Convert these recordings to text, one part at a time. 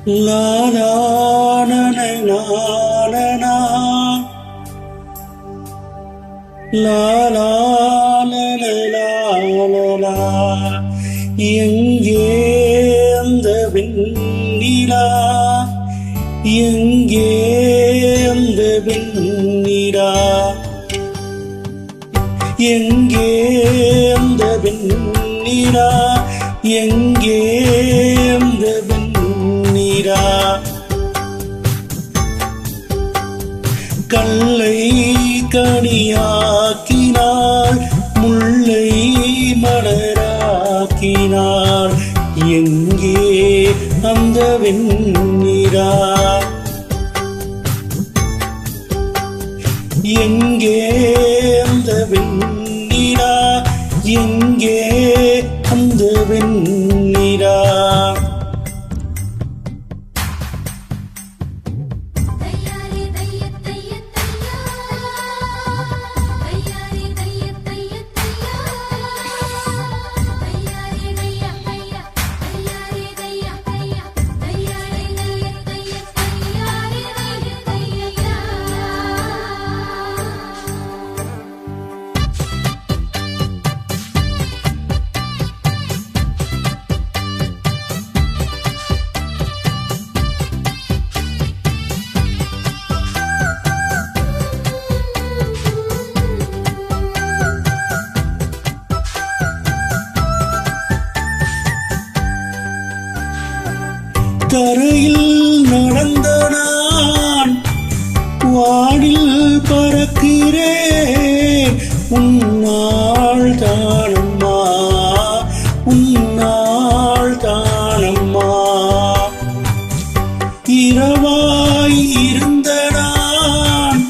La la na na na na na la la la la la la எங்கே அந்த வெண்ணிலா எங்கே அந்த வெண்ணிலா எங்கே அந்த வெண்ணிலா எங்கே அந்த வெண்ணிலா கல்லை கனியாக்கினாள் முல்லை மலராக்கினாள் எங்கே அந்த வெண்ணிலா எங்கே அந்த வெண்ணிலா எங்கே அந்த வெண்ணிலா தரையில் நடந்த நான் வானில் பறக்கிறேன் உன்னால் தானம்மா உன்னால் தானம்மா இரவாய் இருந்த நான்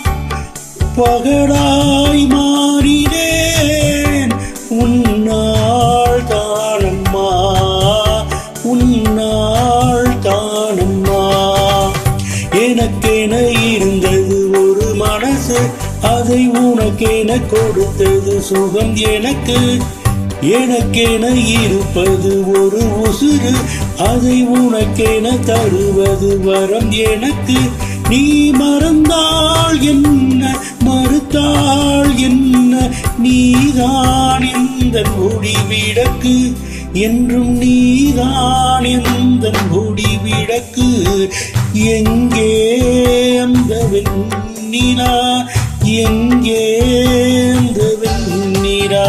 பகடாய் மாறினேன் உன்னால் தானம்மா உன்னால் தானம்மா எனக்கென இருந்தது ஒரு மனசு அதை உனக்கென கொடுத்தது சுகம் எனக்கு எனக்கென இருப்பது ஒரு உசுறு அதை உனக்கென தருவது வரம் எனக்கு நீ மறந்தால் என்ன மறுத்தால் என்ன நீதான் இந்த முடிவிடக்கு என்றும் நீதான் இந்த முடிவிடக்கு எங்கே அந்த வெண்ணிலா எங்கே அந்த வெண்ணிலா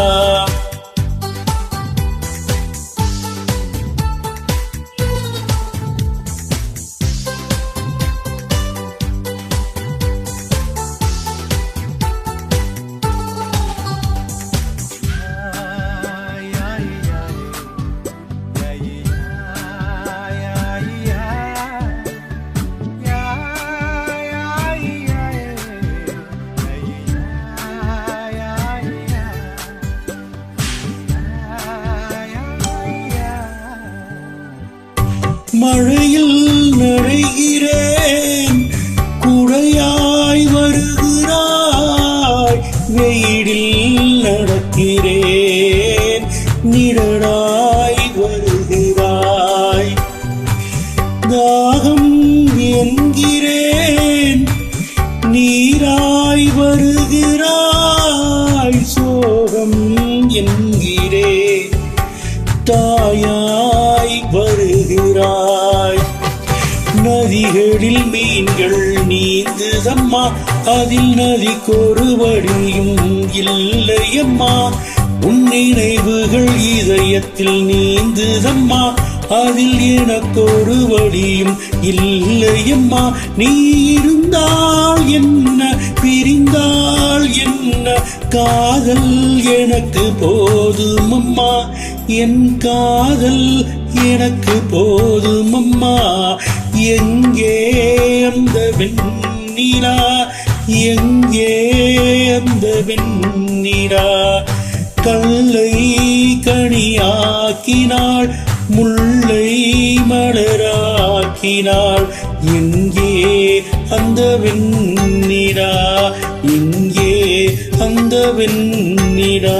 மழையில் நனைகிறேன் குடையாய் வருகிறாய் வெயிலில் நடக்கிறேன் நிழலாய் வருகிறாய் தாகம் என்கிறேன் நீராய் வருகிறாய் சோகம் என்கிறேன் தாயாய் வருகிறாய் நதிகளில் மீன்கள் நீந்துதம்மா அதில் நதிக்கொரு வழியும் இல்லையம்மா உன் நினைவுகள் இதயத்தில் நீந்துதம்மா அதில் எனக்கொரு வழியும் இல்லையம்மா நீ இருந்தால் என்ன பிரிந்தால் என்ன காதல் எனக்கு போதும் அம்மா என் காதல் எனக்கு போதும் அம்மா எங்கே அந்த வெண்ணிலா எங்கே அந்த வெண்ணிலா கல்லை கனியாக்கினாள் முல்லை மலராக்கினாள் எங்கே அந்த வெண்ணிலா எங்கே அந்த வெண்ணிலா